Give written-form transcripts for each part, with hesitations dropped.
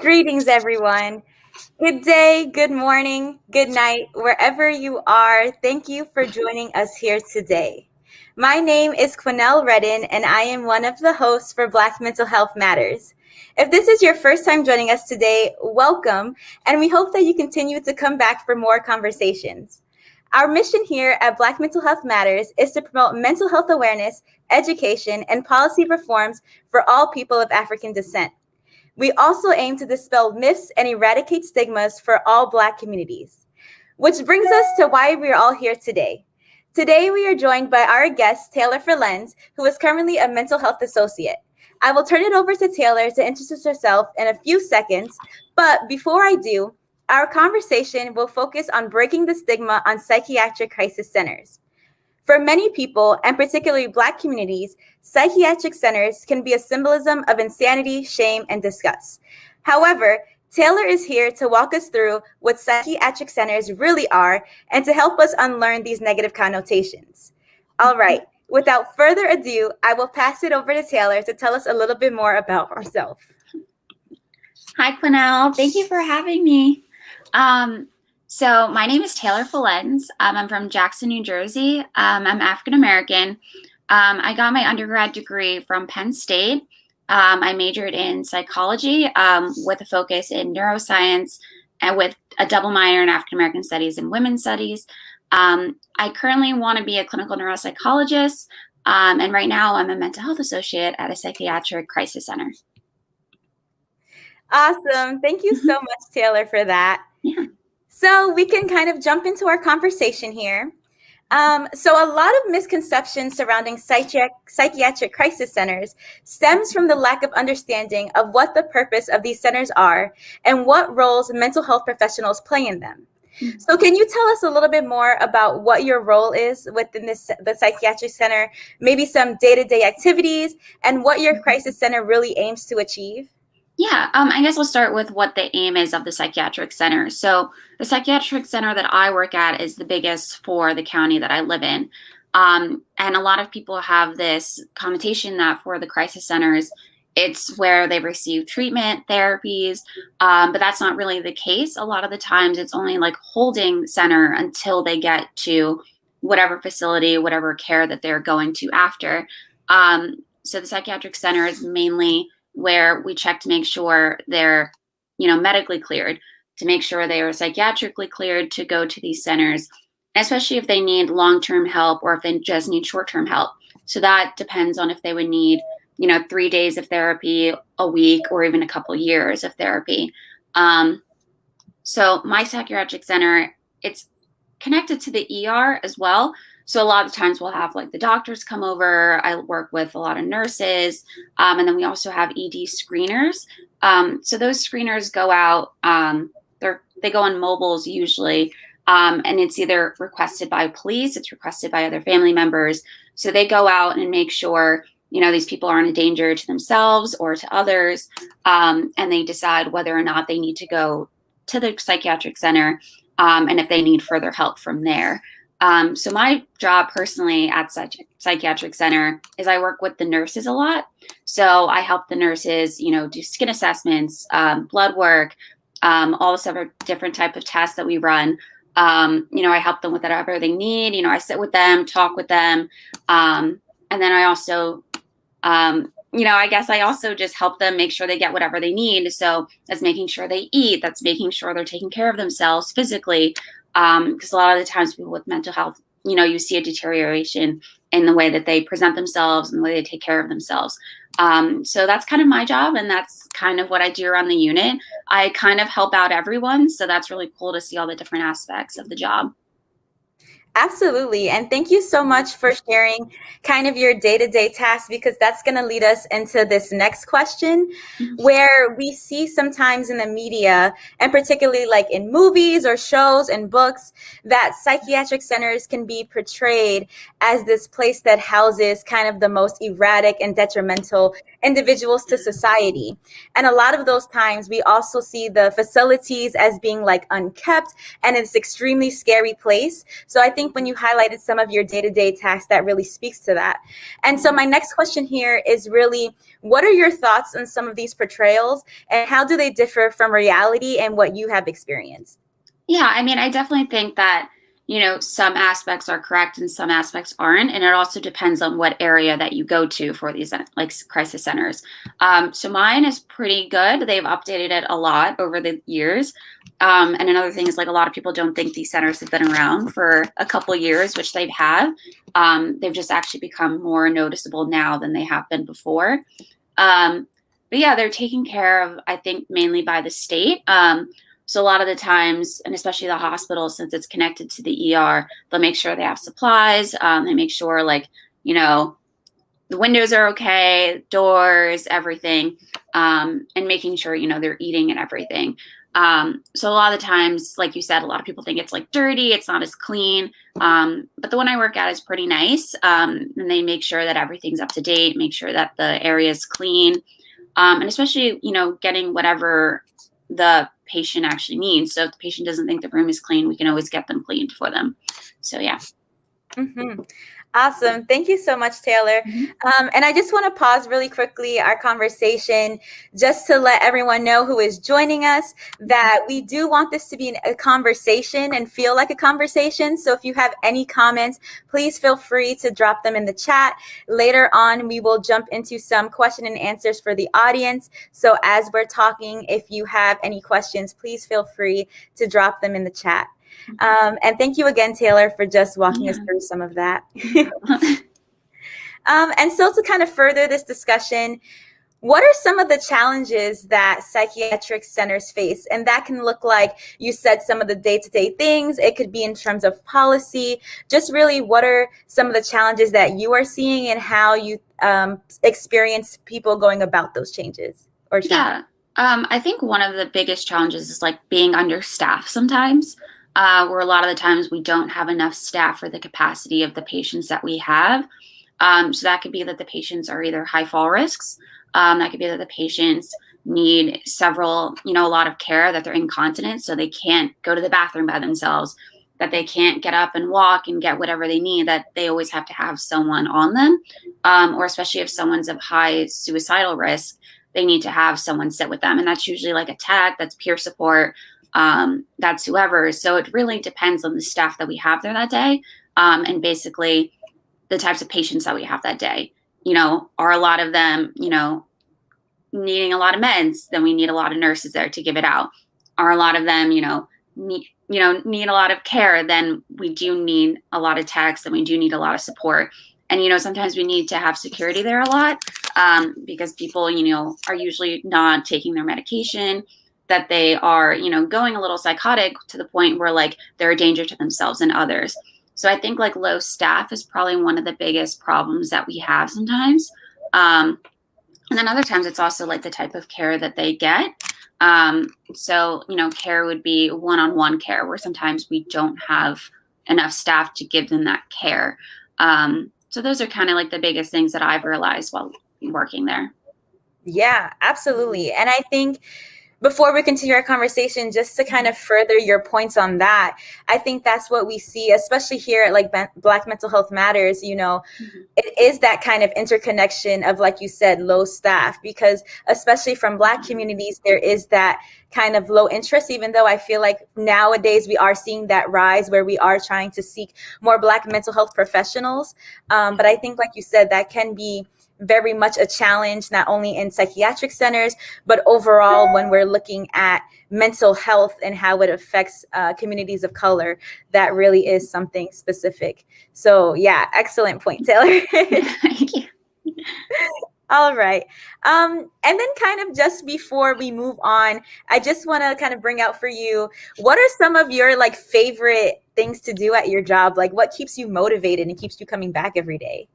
Greetings, everyone. Good day, good morning, good night, wherever you are. Thank you for joining us here today. My name is Quenell Redden, and I am one of the hosts for Black Mental Health Matters. If this is your first time joining us today, welcome, and we hope that you continue to come back for more conversations. Our mission here at Black Mental Health Matters is to promote mental health awareness, education, and policy reforms for all people of African descent. We also aim to dispel myths and eradicate stigmas for all Black communities. Which brings us to why we are all here today. Today, we are joined by our guest, Taylor Fellenz, who is currently a mental health associate. I will turn it over to Taylor to introduce herself in a few seconds, but before I do, our conversation will focus on breaking the stigma on psychiatric crisis centers. For many people, and particularly Black communities, psychiatric centers can be a symbolism of insanity, shame, and disgust. However, Taylor is here to walk us through what psychiatric centers really are and to help us unlearn these negative connotations. All right, without further ado, I will pass it over to Taylor to tell us a little bit more about herself. Hi, Quenell. Thank you for having me. So my name is Taylor Fellenz. I'm from Jackson, New Jersey. I'm African American. I got my undergrad degree from Penn State. I majored in psychology with a focus in neuroscience and with a double minor in African American studies and women's studies. I currently want to be a clinical neuropsychologist, and right now I'm a mental health associate at a psychiatric crisis center. Awesome. Thank you so much, Taylor, for that. Yeah. So we can kind of jump into our conversation here. So a lot of misconceptions surrounding psychiatric crisis centers stems from the lack of understanding of what the purpose of these centers are and what roles mental health professionals play in them. Mm-hmm. So can you tell us a little bit more about what your role is within the psychiatric center, maybe some day-to-day activities, and what your crisis center really aims to achieve? Yeah, I guess I'll start with what the aim is of the psychiatric center. So the psychiatric center that I work at is the biggest for the county that I live in. And a lot of people have this connotation that for the crisis centers, it's where they receive treatment, therapies, but that's not really the case. A lot of the times it's only like holding center until they get to whatever facility, whatever care that they're going to after. So the psychiatric center is mainly where we check to make sure they're, medically cleared, to make sure they are psychiatrically cleared to go to these centers, especially if they need long-term help or if they just need short-term help. So that depends on if they would need, 3 days of therapy, a week, or even a couple years of therapy. So my psychiatric center, it's connected to the ER as well. So a lot of times we'll have like the doctors come over. I work with a lot of nurses. And then we also have ED screeners. So those screeners go out, they go on mobiles usually. And it's either requested by police, it's requested by other family members. So they go out and make sure, these people aren't a danger to themselves or to others. And they decide whether or not they need to go to the psychiatric center and if they need further help from there. So my job personally at psychiatric center is I work with the nurses a lot. So I help the nurses, do skin assessments, blood work, all the different type of tests that we run. I help them with whatever they need. I sit with them, talk with them. And then I also, I guess I also just help them make sure they get whatever they need. So that's making sure they eat. That's making sure they're taking care of themselves physically. Because a lot of the times people with mental health, you see a deterioration in the way that they present themselves and the way they take care of themselves. So that's kind of my job, and that's kind of what I do around the unit. I kind of help out everyone, so that's really cool to see all the different aspects of the job. Absolutely. And thank you so much for sharing kind of your day-to-day tasks, because that's going to lead us into this next question, where we see sometimes in the media, and particularly like in movies or shows and books, that psychiatric centers can be portrayed as this place that houses kind of the most erratic and detrimental individuals to society. And a lot of those times we also see the facilities as being like unkept, and it's an extremely scary place. So I think think when you highlighted some of your day-to-day tasks, that really speaks to that. And so my next question here is really, what are your thoughts on some of these portrayals, and how do they differ from reality and what you have experienced? Yeah, I mean, I definitely think that, some aspects are correct and some aspects aren't. And it also depends on what area that you go to for these like crisis centers. So mine is pretty good. They've updated it a lot over the years. And another thing is, like, a lot of people don't think these centers have been around for a couple years, which they've have. They've just actually become more noticeable now than they have been before. But yeah, they're taken care of, I think, mainly by the state. So a lot of the times, and especially the hospital, since it's connected to the ER, they'll make sure they have supplies. They make sure, like, the windows are okay, doors, everything, and making sure, they're eating and everything. So a lot of the times, like you said, a lot of people think it's like dirty, it's not as clean. But the one I work at is pretty nice. And they make sure that everything's up to date, make sure that the area is clean. And especially, getting whatever the patient actually needs. So if the patient doesn't think the room is clean, we can always get them cleaned for them. So yeah. Mm-hmm. Awesome. Thank you so much, Taylor. And I just want to pause really quickly our conversation just to let everyone know who is joining us that we do want this to be a conversation and feel like a conversation. So if you have any comments, please feel free to drop them in the chat. Later on, we will jump into some question and answers for the audience. So as we're talking, if you have any questions, please feel free to drop them in the chat. And thank you again, Taylor, for just walking us through some of that. And so to kind of further this discussion, what are some of the challenges that psychiatric centers face? And that can look like, you said, some of the day-to-day things. It could be in terms of policy. Just really, what are some of the challenges that you are seeing and how you experience people going about those changes or challenges? Yeah. I think one of the biggest challenges is, like, being understaffed sometimes. Where a lot of the times we don't have enough staff for the capacity of the patients that we have. So that could be that the patients are either high fall risks. That could be that the patients need several, a lot of care, that they're incontinent, so they can't go to the bathroom by themselves, that they can't get up and walk and get whatever they need, that they always have to have someone on them. Or especially if someone's of high suicidal risk, they need to have someone sit with them. And that's usually like a tech, that's peer support. That's whoever. So it really depends on the staff that we have there that day. And basically the types of patients that we have that day, are a lot of them, needing a lot of meds, then we need a lot of nurses there to give it out. Are a lot of them, need a lot of care, then we do need a lot of techs, and we do need a lot of support. And, sometimes we need to have security there a lot, because people, are usually not taking their medication, that they are, going a little psychotic to the point where, like, they're a danger to themselves and others. So I think, like, low staff is probably one of the biggest problems that we have sometimes. And then other times it's also, like, the type of care that they get. So, care would be one-on-one care, where sometimes we don't have enough staff to give them that care. So those are kind of like the biggest things that I've realized while working there. Yeah, absolutely. And I think before we continue our conversation, just to kind of further your points on that, I think that's what we see, especially here at, like, Black Mental Health Matters. It is that kind of interconnection of, like you said, low staff, because especially from Black communities, there is that kind of low interest, even though I feel like nowadays we are seeing that rise where we are trying to seek more Black mental health professionals. But I think, like you said, that can be very much a challenge, not only in psychiatric centers, but overall when we're looking at mental health and how it affects communities of color. That really is something specific. So yeah, excellent point, Taylor. Thank you. All right. And then kind of just before we move on, I just want to kind of bring out for you, what are some of your, like, favorite things to do at your job? Like, what keeps you motivated and keeps you coming back every day?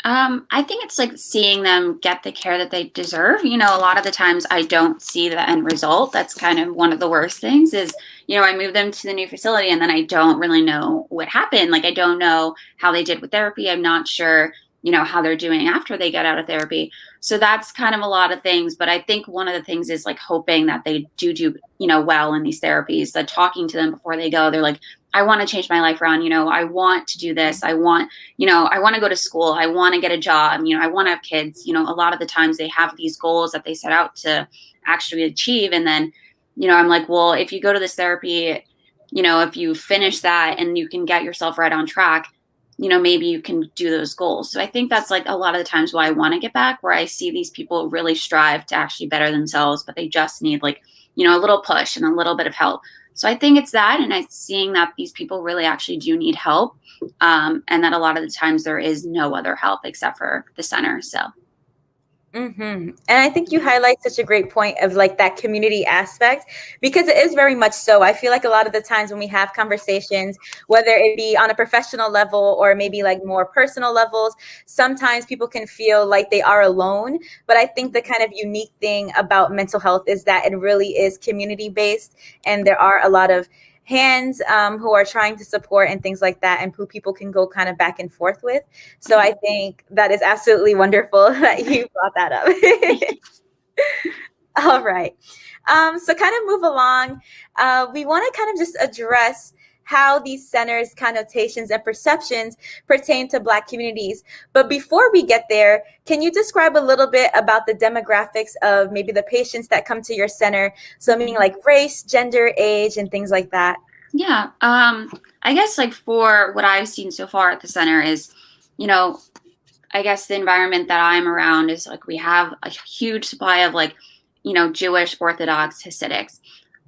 I think it's like seeing them get the care that they deserve. A lot of the times I don't see the end result. That's kind of one of the worst things is, I move them to the new facility and then I don't really know what happened. Like, I don't know how they did with therapy. I'm not sure, how they're doing after they get out of therapy. So that's kind of a lot of things. But I think one of the things is, like, hoping that they do, well in these therapies, that talking to them before they go, they're like, I want to change my life around. I want to do this. I want to go to school. I want to get a job. I want to have kids. A lot of the times they have these goals that they set out to actually achieve. And then, I'm like, well, if you go to this therapy, if you finish that and you can get yourself right on track, maybe you can do those goals. So I think that's like a lot of the times why I want to get back, where I see these people really strive to actually better themselves, but they just need like, a little push and a little bit of help. So I think it's that, and I'm seeing that these people really actually do need help, and that a lot of the times there is no other help except for the center. So. And I think you highlight such a great point of like that community aspect, because it is very much so. I feel like a lot of the times when we have conversations, whether it be on a professional level or maybe like more personal levels, sometimes people can feel like they are alone. But I think the kind of unique thing about mental health is that it really is community based, and there are a lot of hands who are trying to support and things like that, and who people can go kind of back and forth with. So I think that is absolutely wonderful that you brought that up. All right. So kind of move along. We want to kind of just address how these centers' connotations and perceptions pertain to Black communities. But before we get there, can you describe a little bit about the demographics of maybe the patients that come to your center? So meaning like race, gender, age, and things like that. Yeah. I guess like for what I've seen so far at the center is, I guess the environment that I'm around is like we have a huge supply of like, Jewish Orthodox Hasidics,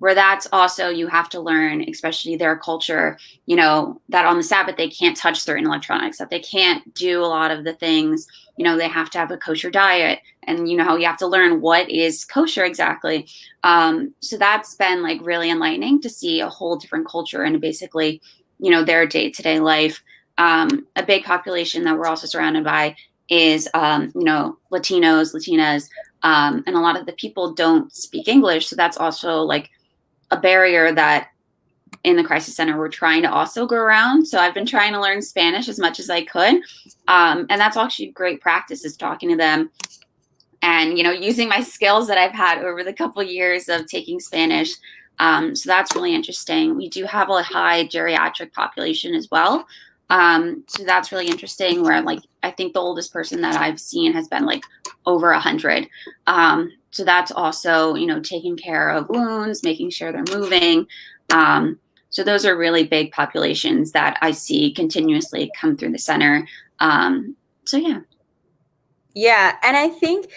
where that's also, you have to learn, especially their culture, that on the Sabbath they can't touch certain electronics, that they can't do a lot of the things, they have to have a kosher diet, and you have to learn what is kosher exactly. So that's been like really enlightening to see a whole different culture and basically, their day-to-day life. A big population that we're also surrounded by is, Latinos, Latinas, and a lot of the people don't speak English. So that's also like a barrier that in the crisis center we're trying to also go around. So I've been trying to learn Spanish as much as I could. And that's actually great practice, is talking to them and, using my skills that I've had over the couple of years of taking Spanish. So that's really interesting. We do have a high geriatric population as well. So that's really interesting, where like, I think the oldest person that I've seen has been like over 100. So that's also, taking care of wounds, making sure they're moving. So those are really big populations that I see continuously come through the center. So yeah. Yeah. And I think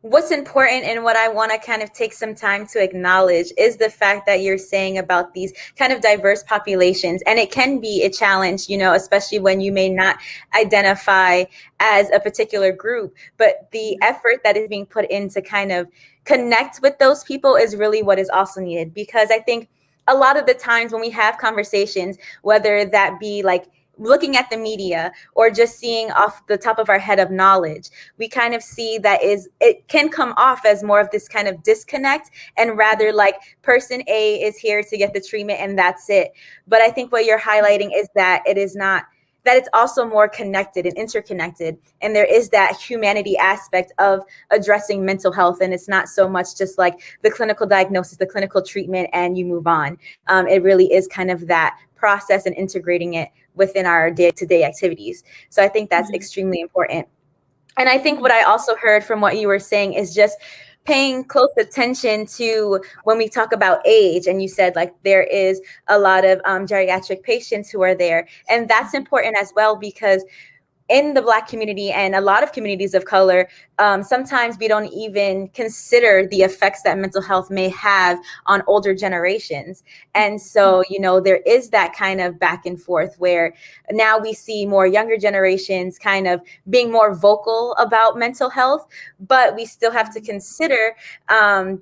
what's important and what I want to kind of take some time to acknowledge is the fact that you're saying about these kind of diverse populations. And it can be a challenge, especially when you may not identify as a particular group, but the effort that is being put in to kind of connect with those people is really what is also needed. Because I think a lot of the times when we have conversations, whether that be like looking at the media or just seeing off the top of our head of knowledge, we kind of see that it can come off as more of this kind of disconnect, and rather like person A is here to get the treatment and that's it. But I think what you're highlighting is that it is not, that it's also more connected and interconnected. And there is that humanity aspect of addressing mental health. And it's not so much just like the clinical diagnosis, the clinical treatment, and you move on. It really is kind of that process and integrating it within our day-to-day activities. So I think that's extremely important. And I think what I also heard from what you were saying is just paying close attention to when we talk about age. And you said like there is a lot of geriatric patients who are there. And that's important as well, because in the Black community and a lot of communities of color, sometimes we don't even consider the effects that mental health may have on older generations. And so, there is that kind of back and forth where now we see more younger generations kind of being more vocal about mental health, but we still have to consider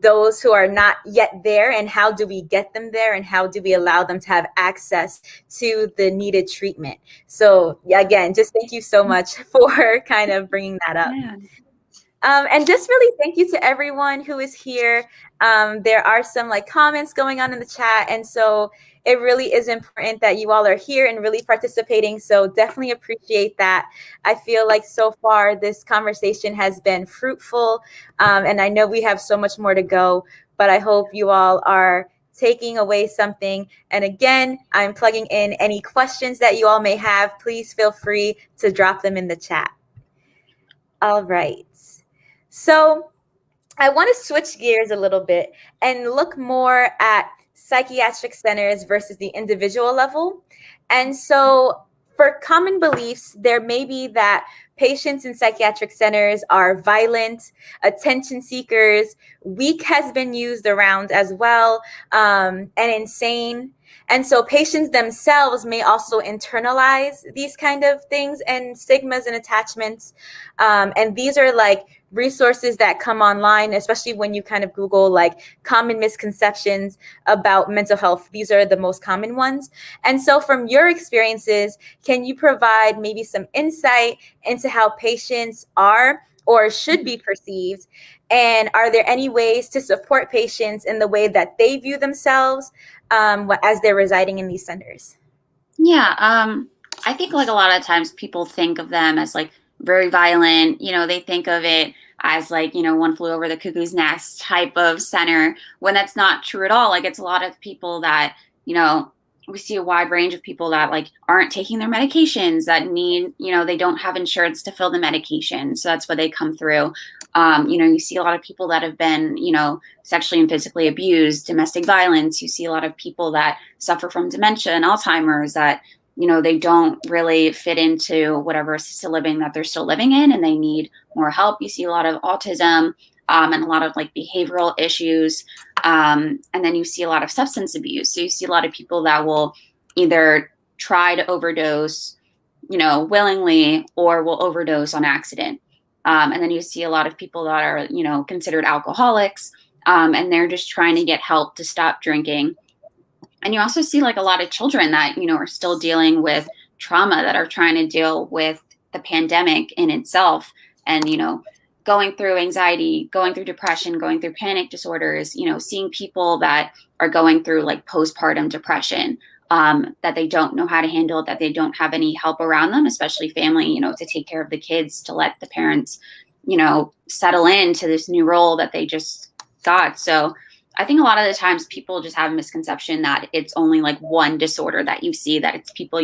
those who are not yet there, and how do we get them there, and how do we allow them to have access to the needed treatment. So again, just thank you so much for kind of bringing that up. Yeah. And just really thank you to everyone who is here. There are some like comments going on in the chat. And so it really is important that you all are here and really participating. So definitely appreciate that. I feel like so far this conversation has been fruitful. And I know we have so much more to go, but I hope you all are taking away something. And again, I'm plugging in any questions that you all may have. Please feel free to drop them in the chat. All right. So I want to switch gears a little bit and look more at psychiatric centers versus the individual level. And so, for common beliefs, there may be that patients in psychiatric centers are violent, attention seekers, weak has been used around as well, and insane. And so patients themselves may also internalize these kind of things and stigmas and attachments. And these are like resources that come online, especially when you kind of Google like common misconceptions about mental health. These are the most common ones. And so from your experiences, can you provide maybe some insight into how patients are or should be perceived? And are there any ways to support patients in the way that they view themselves as they're residing in these centers? Yeah, I think like a lot of times people think of them as like very violent. They think of it as like, One Flew Over the Cuckoo's Nest type of center, when that's not true at all. Like, it's a lot of people that, we see a wide range of people that like aren't taking their medications, that need, they don't have insurance to fill the medication. So that's where they come through. You see a lot of people that have been, sexually and physically abused, domestic violence. You see a lot of people that suffer from dementia and Alzheimer's that, they don't really fit into whatever assisted living that they're still living in, and they need more help. You see a lot of autism and a lot of like behavioral issues. And then you see a lot of substance abuse. So you see a lot of people that will either try to overdose, willingly, or will overdose on accident. And then you see a lot of people that are, considered alcoholics, and they're just trying to get help to stop drinking. And you also see like a lot of children that, are still dealing with trauma, that are trying to deal with the pandemic in itself, and, going through anxiety, going through depression, going through panic disorders, seeing people that are going through like postpartum depression, that they don't know how to handle, that they don't have any help around them, especially family, to take care of the kids, to let the parents, settle into this new role that they just got. So I think a lot of the times people just have a misconception that it's only like one disorder that you see, that it's people,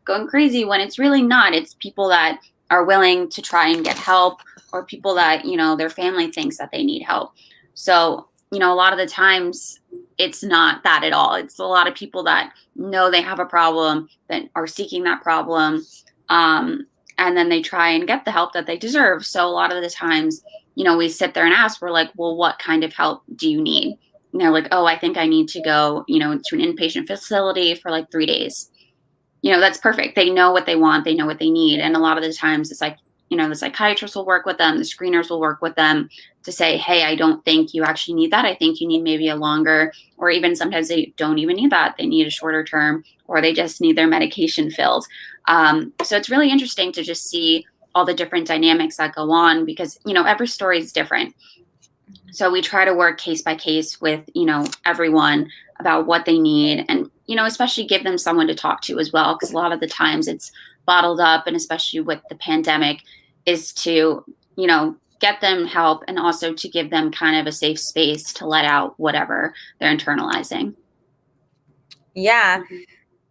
going crazy, when it's really not. It's people that are willing to try and get help, or people that, their family thinks that they need help. So, a lot of the times it's not that at all. It's a lot of people that know they have a problem, that are seeking that problem, and then they try and get the help that they deserve. So a lot of the times, we sit there and ask, we're like, well, what kind of help do you need? And they're like, oh, I think I need to go, to an inpatient facility for like 3 days. That's perfect. They know what they want. They know what they need. And a lot of the times it's like, the psychiatrist will work with them. The screeners will work with them to say, hey, I don't think you actually need that. I think you need maybe a longer, or even sometimes they don't even need that. They need a shorter term, or they just need their medication filled. So it's really interesting to just see all the different dynamics that go on, because, every story is different. So we try to work case by case with, everyone about what they need, and, especially give them someone to talk to as well. Because a lot of the times it's bottled up, and especially with the pandemic, is to, get them help, and also to give them kind of a safe space to let out whatever they're internalizing. Yeah.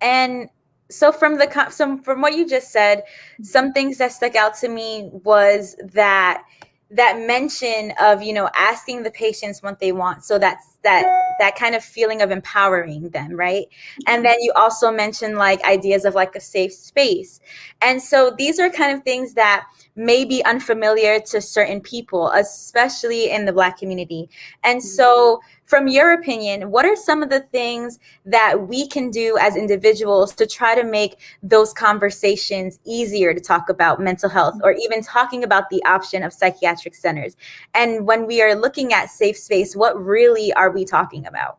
And so from what you just said, some things that stuck out to me was that mention of, asking the patients what they want. So that's that kind of feeling of empowering them, right? And then you also mentioned like ideas of like a safe space. And so these are kind of things that may be unfamiliar to certain people, especially in the Black community. And so from your opinion, what are some of the things that we can do as individuals to try to make those conversations easier to talk about mental health, or even talking about the option of psychiatric centers? And when we are looking at safe space, what really are we talking about?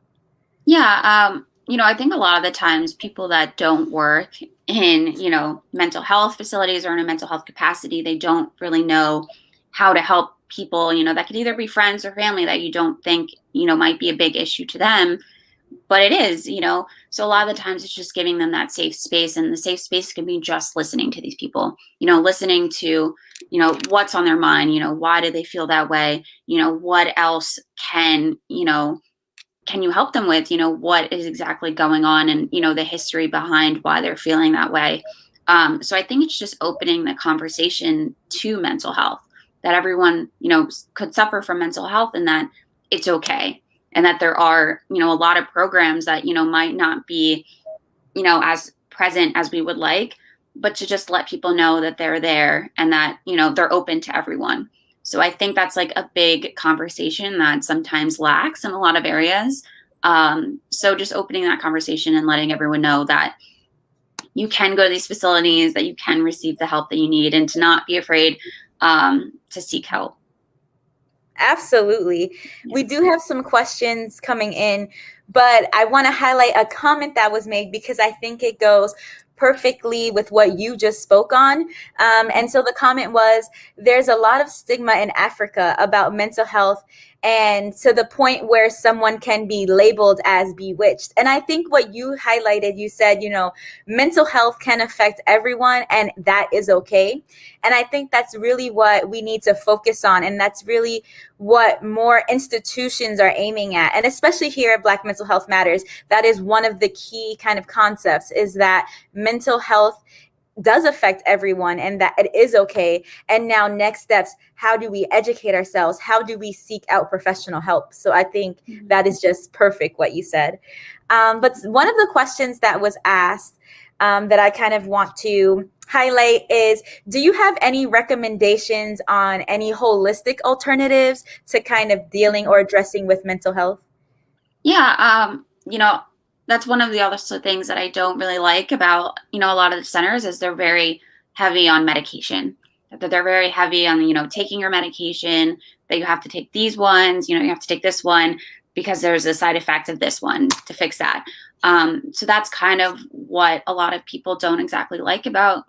Yeah, I think a lot of the times people that don't work in, mental health facilities or in a mental health capacity, they don't really know how to help people, that could either be friends or family that you don't think, might be a big issue to them, but it is, so a lot of the times it's just giving them that safe space, and the safe space can be just listening to these people, listening to, what's on their mind, why do they feel that way? What else can can you help them with, what is exactly going on and, the history behind why they're feeling that way. So I think it's just opening the conversation to mental health, that everyone, could suffer from mental health and that it's okay. And that there are, a lot of programs that, might not be, as present as we would like, but to just let people know that they're there and that, they're open to everyone. So I think that's like a big conversation that sometimes lacks in a lot of areas. So just opening that conversation and letting everyone know that you can go to these facilities, that you can receive the help that you need, and to not be afraid to seek help. Absolutely. We do have some questions coming in, but I want to highlight a comment that was made because I think it goes perfectly with what you just spoke on. And so the comment was, there's a lot of stigma in Africa about mental health, and to the point where someone can be labeled as bewitched. And I think what you highlighted, you said, mental health can affect everyone, and that is okay. And I think that's really what we need to focus on. And that's really what more institutions are aiming at. And especially here at Black Mental Health Matters, that is one of the key kind of concepts, is that mental health does affect everyone and that it is okay. And now next steps, how do we educate ourselves? How do we seek out professional help? So I think that is just perfect what you said. But one of the questions that was asked that I kind of want to highlight is, do you have any recommendations on any holistic alternatives to kind of dealing or addressing with mental health? Yeah, that's one of the other things that I don't really like about, a lot of the centers is they're very heavy on medication. That they're very heavy on, taking your medication, that you have to take these ones, you have to take this one because there's a side effect of this one to fix that. So that's kind of what a lot of people don't exactly like about,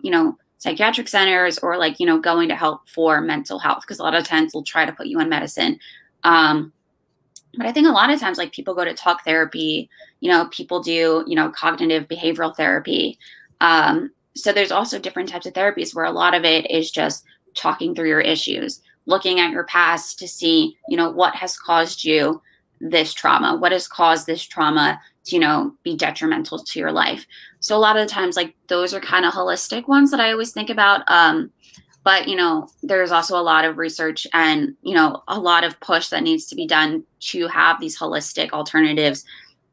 psychiatric centers or like, going to help for mental health, because a lot of times they'll try to put you on medicine. But I think a lot of times, like, people go to talk therapy, people do, cognitive behavioral therapy. So there's also different types of therapies where a lot of it is just talking through your issues, looking at your past to see, what has caused you this trauma, what has caused this trauma to, be detrimental to your life. So a lot of the times, like, those are kind of holistic ones that I always think about. But, there's also a lot of research and, a lot of push that needs to be done to have these holistic alternatives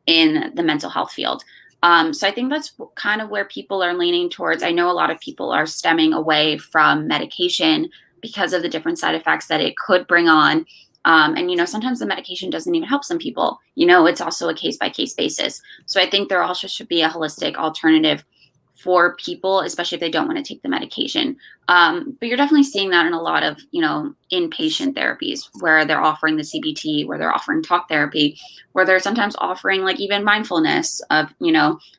in the mental health field. So I think that's kind of where people are leaning towards. I know a lot of people are stemming away from medication because of the different side effects that it could bring on. And, sometimes the medication doesn't even help some people. It's also a case-by-case basis. So I think there also should be a holistic alternative for people, especially if they don't want to take the medication. But you're definitely seeing that in a lot of, inpatient therapies where they're offering the CBT, where they're offering talk therapy, where they're sometimes offering like even mindfulness of,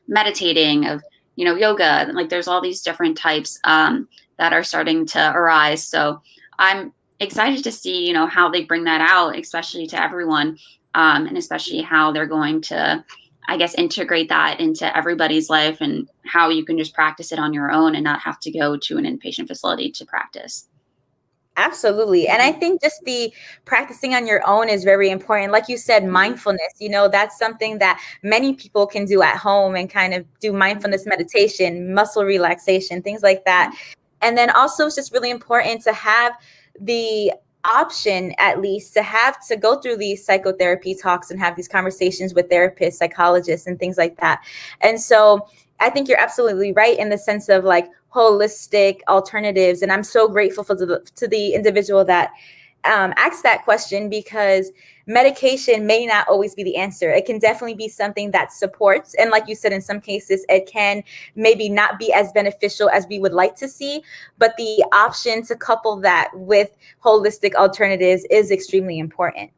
meditating, of, yoga. Like, there's all these different types that are starting to arise. So I'm excited to see, how they bring that out, especially to everyone, and especially how they're going to, I guess, integrate that into everybody's life and how you can just practice it on your own and not have to go to an inpatient facility to practice. Absolutely. And I think just the practicing on your own is very important. Like you said, mindfulness, that's something that many people can do at home and kind of do mindfulness meditation, muscle relaxation, things like that. And then also it's just really important to have the option, at least, to go through these psychotherapy talks and have these conversations with therapists, psychologists, and things like that. And so I think you're absolutely right in the sense of like holistic alternatives. And I'm so grateful to the individual that asked that question, because medication may not always be the answer. It can definitely be something that supports. And like you said, in some cases, it can maybe not be as beneficial as we would like to see. But the option to couple that with holistic alternatives is extremely important.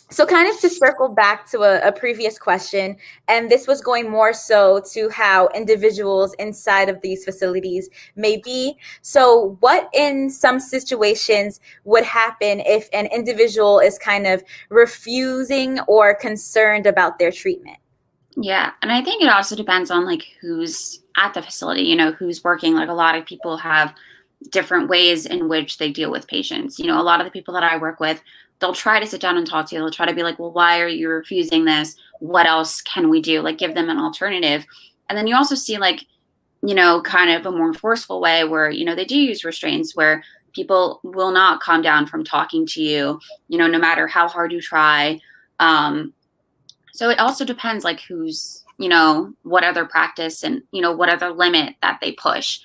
So kind of to circle back to a previous question, and this was going more so to how individuals inside of these facilities may be. So what in some situations would happen if an individual is kind of refusing or concerned about their treatment? Yeah. And I think it also depends on like who's at the facility, who's working. Like, a lot of people have different ways in which they deal with patients. A lot of the people that I work with they'll try to sit down and talk to you. They'll try to be like, well, why are you refusing this? What else can we do? Like, give them an alternative. And then you also see, like, kind of a more forceful way where, they do use restraints, where people will not calm down from talking to you, no matter how hard you try. So it also depends, like, who's, what other practice and, what other limit that they push.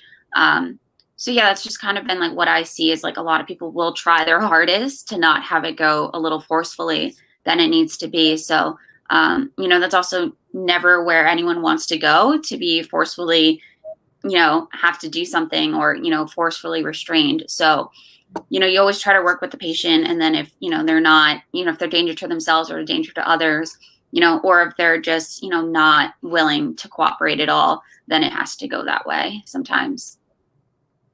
So yeah, that's just kind of been like what I see is like a lot of people will try their hardest to not have it go a little forcefully than it needs to be. So, that's also never where anyone wants to go, to be forcefully, have to do something, or, forcefully restrained. So, you always try to work with the patient. And then if, they're not, if they're a danger to themselves or a danger to others, or if they're just, not willing to cooperate at all, then it has to go that way sometimes.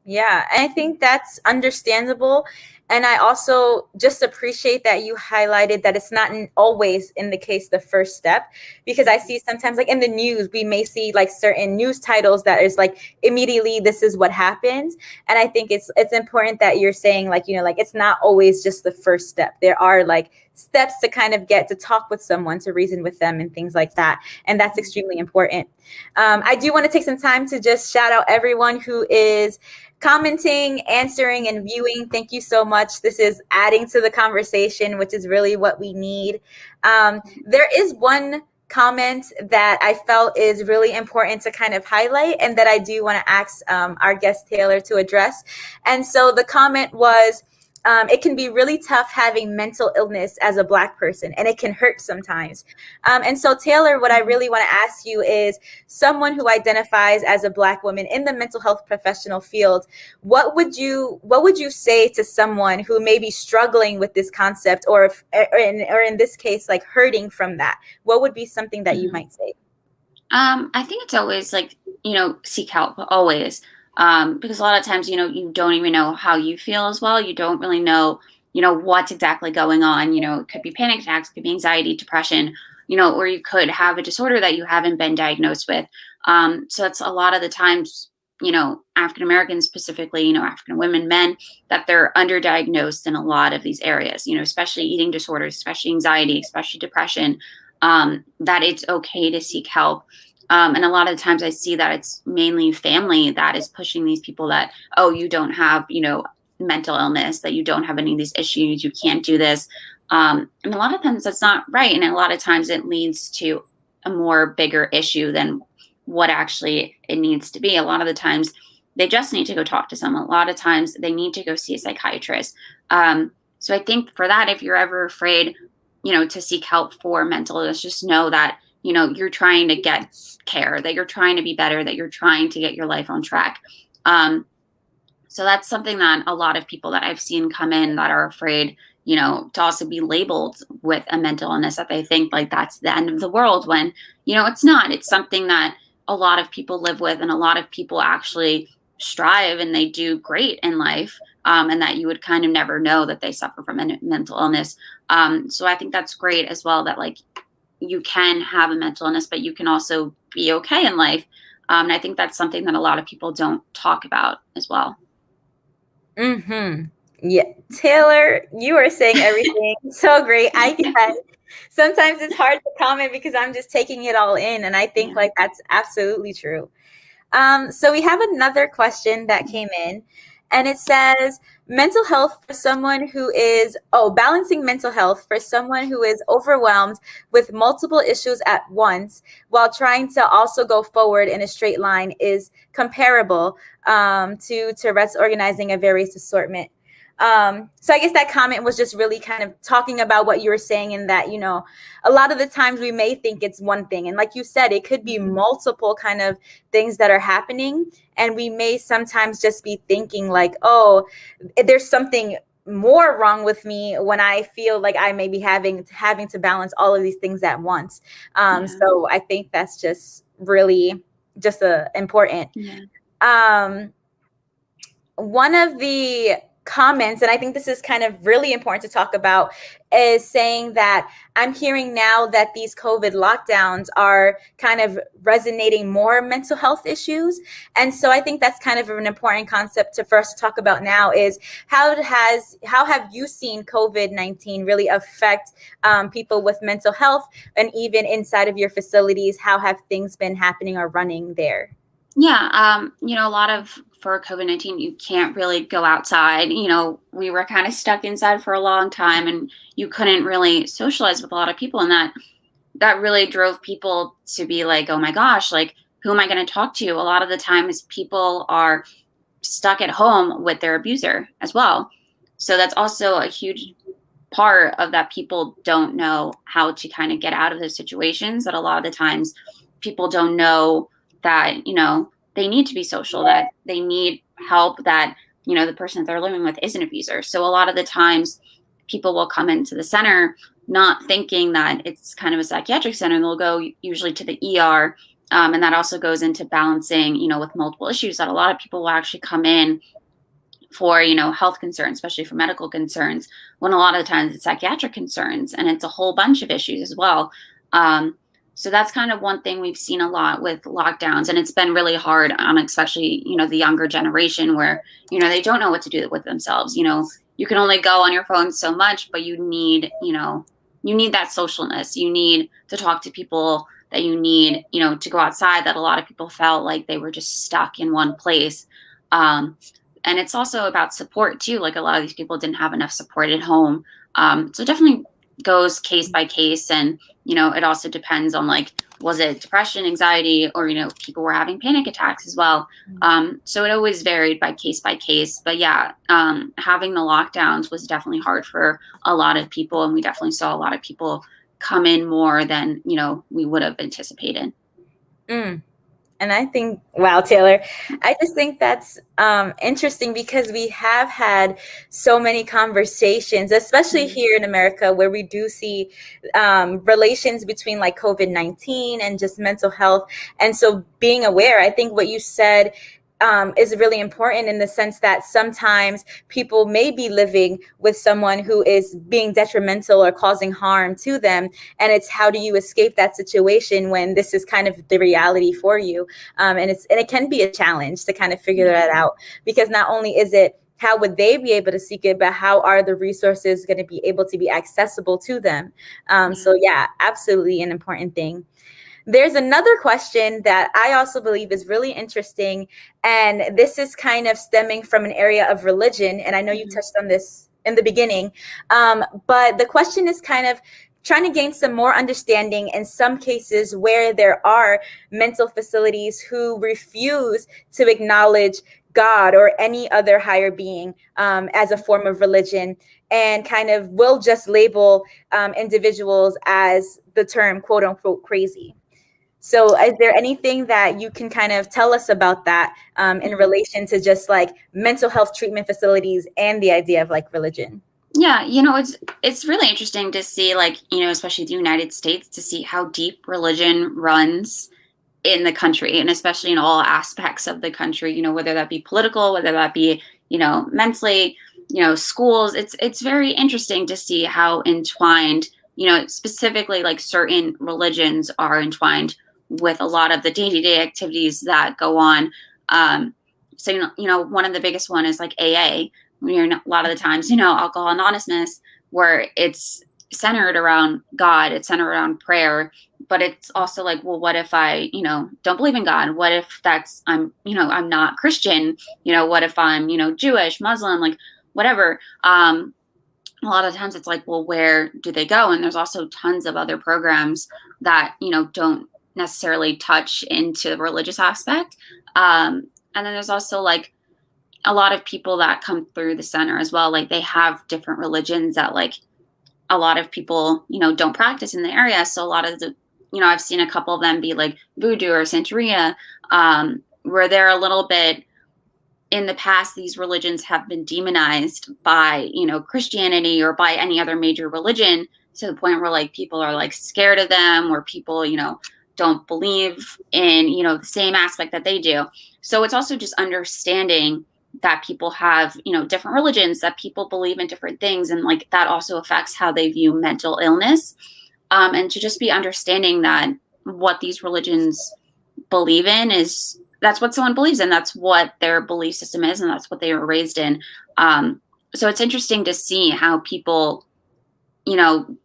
Yeah, and I think that's understandable. And I also just appreciate that you highlighted that it's not always in the case the first step, because I see sometimes, like in the news, we may see like certain news titles that is like immediately this is what happens. And I think it's important that you're saying, like, like it's not always just the first step. There are like steps to kind of get to talk with someone, to reason with them and things like that. And that's extremely important. I do want to take some time to just shout out everyone who is commenting, answering, and viewing. Thank you so much. This is adding to the conversation, which is really what we need. There is one comment that I felt is really important to kind of highlight, and that I do want to ask our guest Taylor to address. And so the comment was, it can be really tough having mental illness as a Black person, and it can hurt sometimes. And so, Taylor, what I really want to ask you is, someone who identifies as a Black woman in the mental health professional field, what would you say to someone who may be struggling with this concept, or in this case, like hurting from that? What would be something that you might say? I think it's always like, seek help, always. Because a lot of times, you don't even know how you feel as well. You don't really know, what's exactly going on. It could be panic attacks, it could be anxiety, depression, or you could have a disorder that you haven't been diagnosed with. So it's a lot of the times, African Americans specifically, African women, men, that they're underdiagnosed in a lot of these areas, especially eating disorders, especially anxiety, especially depression, that it's okay to seek help. And a lot of the times I see that it's mainly family that is pushing these people that, oh, you don't have, mental illness, that you don't have any of these issues, you can't do this. And a lot of times that's not right. And a lot of times it leads to a more bigger issue than what actually it needs to be. A lot of the times they just need to go talk to someone. A lot of times they need to go see a psychiatrist. So I think for that, if you're ever afraid, to seek help for mental illness, just know that, you're trying to get care, that you're trying to be better, that you're trying to get your life on track. So that's something that a lot of people that I've seen come in that are afraid, to also be labeled with a mental illness, that they think like that's the end of the world, when, it's not. It's something that a lot of people live with, and a lot of people actually strive and they do great in life. And that you would kind of never know that they suffer from a mental illness. So I think that's great as well, that like you can have a mental illness, but you can also be okay in life. And I think that's something that a lot of people don't talk about as well. Yeah, Taylor, you are saying everything so great. I can. Sometimes it's hard to comment because I'm just taking it all in, and I think like that's absolutely true. So we have another question that came in, and it says, mental health for someone who is, balancing mental health for someone who is overwhelmed with multiple issues at once while trying to also go forward in a straight line is comparable to Tourette's organizing a various assortment. So I guess that comment was just really kind of talking about what you were saying, in that, a lot of the times we may think it's one thing. And like you said, it could be multiple kind of things that are happening. And we may sometimes just be thinking like, oh, there's something more wrong with me, when I feel like I may be having to balance all of these things at once. So I think that's just really just important. One of the comments, and I think this is kind of really important to talk about, is saying that I'm hearing now that these COVID lockdowns are kind of resonating more mental health issues. And so I think that's kind of an important concept to first talk about now is how have you seen COVID-19 really affect people with mental health, and even inside of your facilities, how have things been happening or running there? Yeah, a lot of for COVID-19, you can't really go outside. We were kind of stuck inside for a long time, and you couldn't really socialize with a lot of people, and that really drove people to be like, oh my gosh, like, who am I going to talk to? A lot of the times people are stuck at home with their abuser as well. So that's also a huge part of that. People don't know how to kind of get out of those situations, that a lot of the times people don't know that, they need to be social, that they need help, that, the person that they're living with is an abuser. So a lot of the times people will come into the center not thinking that it's kind of a psychiatric center, and they'll go usually to the ER. And that also goes into balancing, with multiple issues, that a lot of people will actually come in for, health concerns, especially for medical concerns, when a lot of the times it's psychiatric concerns, and it's a whole bunch of issues as well. So that's kind of one thing we've seen a lot with lockdowns, and it's been really hard, especially, the younger generation, where, they don't know what to do with themselves. You can only go on your phone so much, but you need that socialness. You need to talk to people, that you need, to go outside, that a lot of people felt like they were just stuck in one place. And it's also about support too. Like, a lot of these people didn't have enough support at home. So definitely goes case by case. And, it also depends on, like, was it depression, anxiety, or, people were having panic attacks as well. So it always varied by case. But yeah, having the lockdowns was definitely hard for a lot of people. And we definitely saw a lot of people come in more than, we would have anticipated. And I think, wow, Taylor, I just think that's interesting, because we have had so many conversations, especially here in America, where we do see relations between like COVID-19 and just mental health. And so being aware, I think what you said is really important, in the sense that sometimes people may be living with someone who is being detrimental or causing harm to them. And it's, how do you escape that situation when this is kind of the reality for you? And it can be a challenge to kind of figure that out, because not only is it, how would they be able to seek it, but how are the resources going to be able to be accessible to them? So yeah, absolutely an important thing. There's another question that I also believe is really interesting, and this is kind of stemming from an area of religion, and I know you touched on this in the beginning, but the question is kind of trying to gain some more understanding in some cases where there are mental facilities who refuse to acknowledge God or any other higher being as a form of religion, and kind of will just label individuals as the term quote unquote crazy. So is there anything that you can kind of tell us about that in relation to just like mental health treatment facilities and the idea of like religion? Yeah, it's really interesting to see, like, especially the United States, to see how deep religion runs in the country, and especially in all aspects of the country, whether that be political, whether that be, mentally, schools. It's very interesting to see how entwined, specifically like certain religions are entwined with a lot of the day-to-day activities that go on. So, one of the biggest one is like AA. A lot of the times, Alcohol Anonymous, where it's centered around God, it's centered around prayer, but it's also like, well, what if I, don't believe in God? What if I'm not Christian? What if I'm, Jewish, Muslim, like whatever. A lot of times it's like, well, where do they go? And there's also tons of other programs that, don't necessarily touch into the religious aspect. And then there's also like a lot of people that come through the center as well. Like, they have different religions that, like, a lot of people, don't practice in the area. So a lot of the, I've seen a couple of them be like voodoo or Santeria, where they're a little bit, in the past, these religions have been demonized by, Christianity or by any other major religion, to the point where like people are like scared of them, or people, don't believe in, the same aspect that they do. So it's also just understanding, that people have, different religions, that people believe in different things. And like that also affects how they view mental illness. And to just be understanding that what these religions believe in is that's what someone believes in. That's what their belief system is. And that's what they were raised in. So it's interesting to see how people,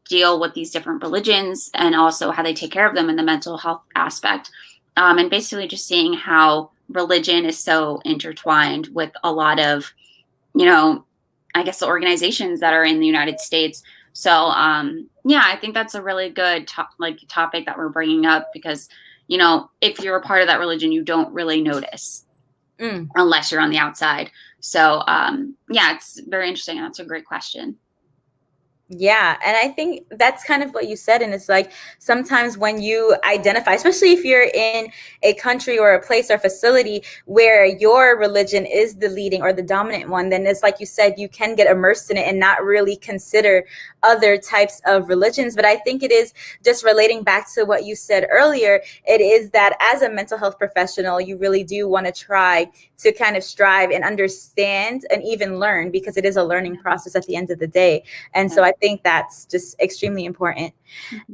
deal with these different religions and also how they take care of them in the mental health aspect. And basically just seeing how religion is so intertwined with a lot of, I guess the organizations that are in the United States. So, I think that's a really good topic that we're bringing up because, if you're a part of that religion, you don't really notice unless you're on the outside. So, it's very interesting. That's a great question. Yeah. And I think that's kind of what you said. And it's like sometimes when you identify, especially if you're in a country or a place or facility where your religion is the leading or the dominant one, then it's like you said, you can get immersed in it and not really consider other types of religions. But I think it is just relating back to what you said earlier. It is that as a mental health professional, you really do want to try to kind of strive and understand and even learn, because it is a learning process at the end of the day. And so I think that's just extremely important.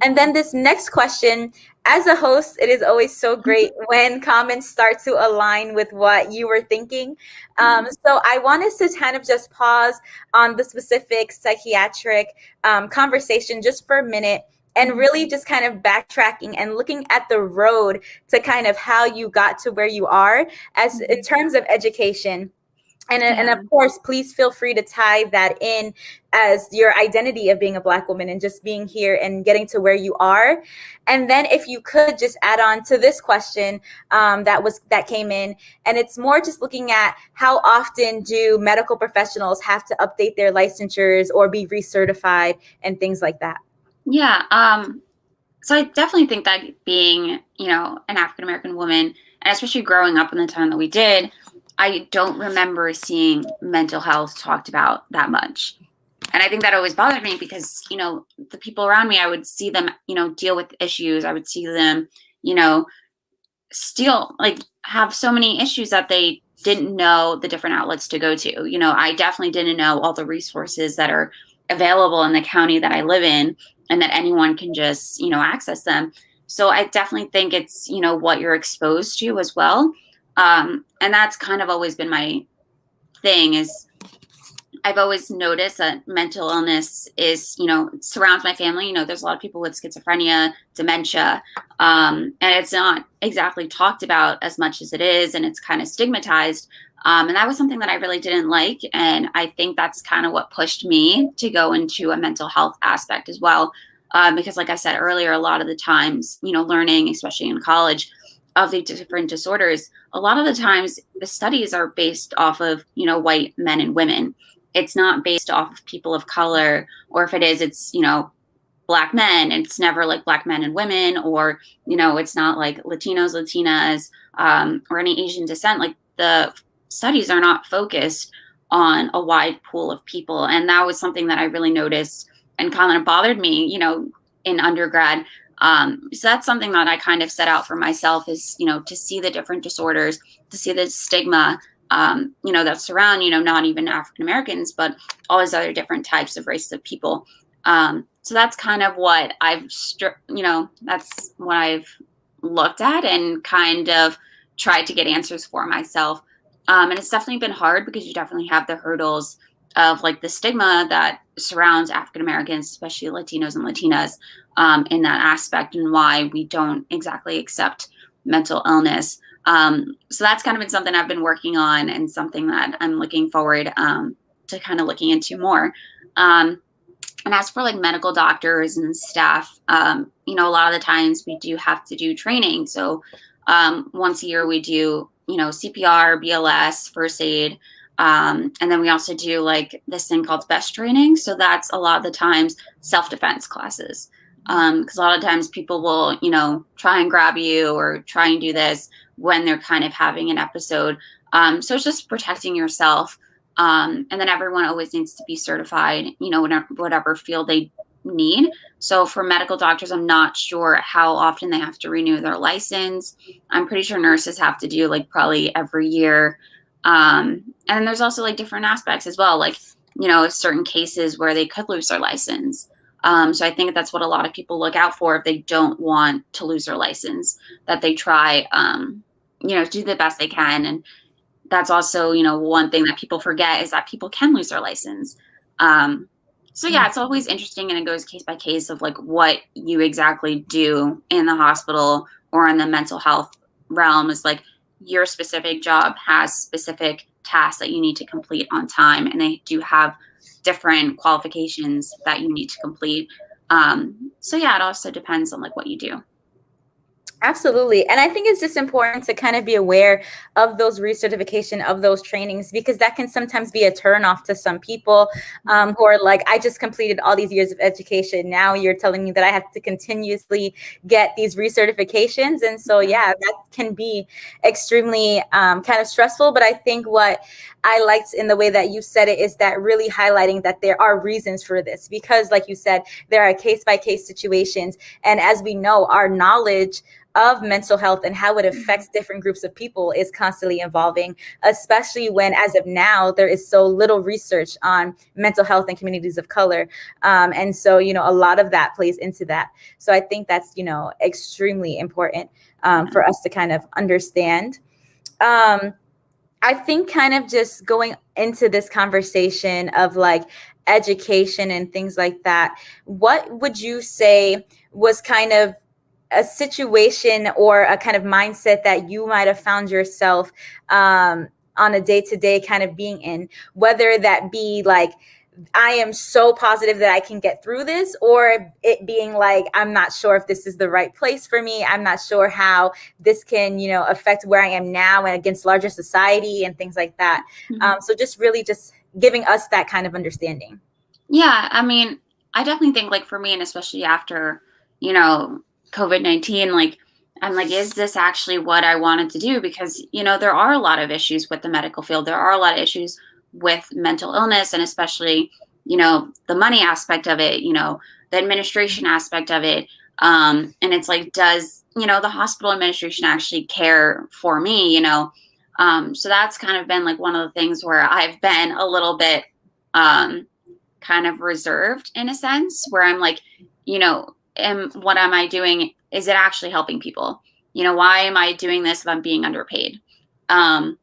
And then this next question, as a host, it is always so great when comments start to align with what you were thinking. So I want us to kind of just pause on the specific psychiatric conversation just for a minute and really just kind of backtracking and looking at the road to kind of how you got to where you are as in terms of education. And of course, please feel free to tie that in as your identity of being a Black woman and just being here and getting to where you are. And then if you could just add on to this question that came in, and it's more just looking at how often do medical professionals have to update their licensures or be recertified and things like that. Yeah. So I definitely think that being, an African-American woman, and especially growing up in the time that we did, I don't remember seeing mental health talked about that much. And I think that always bothered me because, the people around me, I would see them, deal with issues. I would see them, still have so many issues that they didn't know the different outlets to go to. I definitely didn't know all the resources that are available in the county that I live in and that anyone can just, access them. So I definitely think it's, what you're exposed to as well. And that's kind of always been my thing is I've always noticed that mental illness is, surrounds my family. There's a lot of people with schizophrenia, dementia, and it's not exactly talked about as much as it is, and it's kind of stigmatized. And that was something that I really didn't like. And I think that's kind of what pushed me to go into a mental health aspect as well. Because like I said earlier, a lot of the times, learning, especially in college, of the different disorders, a lot of the times the studies are based off of, white men and women. It's not based off of people of color, or if it is, it's, Black men. It's never like Black men and women, or, it's not like Latinos, Latinas, or any Asian descent. Like the studies are not focused on a wide pool of people. And that was something that I really noticed and kind of bothered me, in undergrad. So that's something that I kind of set out for myself is, to see the different disorders, to see the stigma, that surround, not even African Americans, but all these other different types of races of people. So that's kind of what that's what I've looked at and kind of tried to get answers for myself. And it's definitely been hard because you definitely have the hurdles of the stigma that surrounds African Americans, especially Latinos and Latinas, in that aspect, and why we don't exactly accept mental illness. So that's kind of been something I've been working on and something that I'm looking forward to kind of looking into more. And as for medical doctors and staff, a lot of the times we do have to do training. So once a year we do, CPR, BLS, first aid. And then we also do this thing called BEST training. So that's a lot of the times self-defense classes. Because a lot of times people will, try and grab you or try and do this when they're kind of having an episode. So it's just protecting yourself. And then everyone always needs to be certified, whatever field they need. So for medical doctors, I'm not sure how often they have to renew their license. I'm pretty sure nurses have to do probably every year. And there's also like different aspects as well, like, certain cases where they could lose their license. So I think that's what a lot of people look out for if they don't want to lose their license, that they try, do the best they can. And that's also, one thing that people forget is that people can lose their license. So yeah, it's always interesting, and it goes case by case of like what you exactly do in the hospital or in the mental health realm. Is like your specific job has specific tasks that you need to complete on time, and they do have different qualifications that you need to complete. So yeah, it also depends on like what you do. Absolutely. And I think it's just important to kind of be aware of those recertification, of those trainings, because that can sometimes be a turnoff to some people who are like, I just completed all these years of education. Now you're telling me that I have to continuously get these recertifications. And so, yeah, that can be extremely kind of stressful. But I think what I liked in the way that you said it is that really highlighting that there are reasons for this, because like you said, there are case by case situations. And as we know, our knowledge of mental health and how it affects different groups of people is constantly evolving, especially when, as of now, there is so little research on mental health in communities of color. And so, a lot of that plays into that. So I think that's, extremely important for us to kind of understand. I think kind of just going into this conversation of like education and things like that, what would you say was kind of a situation or a kind of mindset that you might have found yourself on a day-to-day kind of being in, whether that be like, I am so positive that I can get through this, or it being like, I'm not sure if this is the right place for me. I'm not sure how this can, affect where I am now and against larger society and things like that. So just really just giving us that kind of understanding. Yeah. I mean, I definitely think like for me, and especially after, COVID-19, like, I'm like, is this actually what I wanted to do? Because, there are a lot of issues with the medical field. There are a lot of issues with mental illness, and especially, the money aspect of it, the administration aspect of it. And it's like, does, the hospital administration actually care for me, So that's kind of been like one of the things where I've been a little bit kind of reserved in a sense, where I'm like, and what am I doing? Is it actually helping people? Why am I doing this if I'm being underpaid? And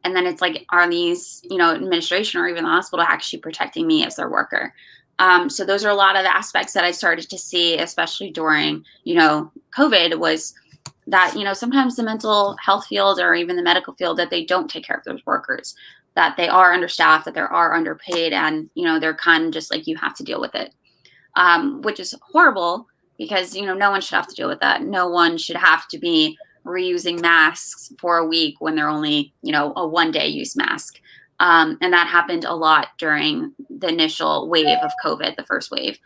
then it's like, are these, administration or even the hospital actually protecting me as their worker? So those are a lot of the aspects that I started to see, especially during, COVID, was that, sometimes the mental health field or even the medical field, that they don't take care of those workers, that they are understaffed, that they are underpaid, and, they're kind of just like, you have to deal with it. Which is horrible, because, no one should have to deal with that. No one should have to be reusing masks for a week when they're only, a one-day use mask. And that happened a lot during the initial wave of COVID, the first wave.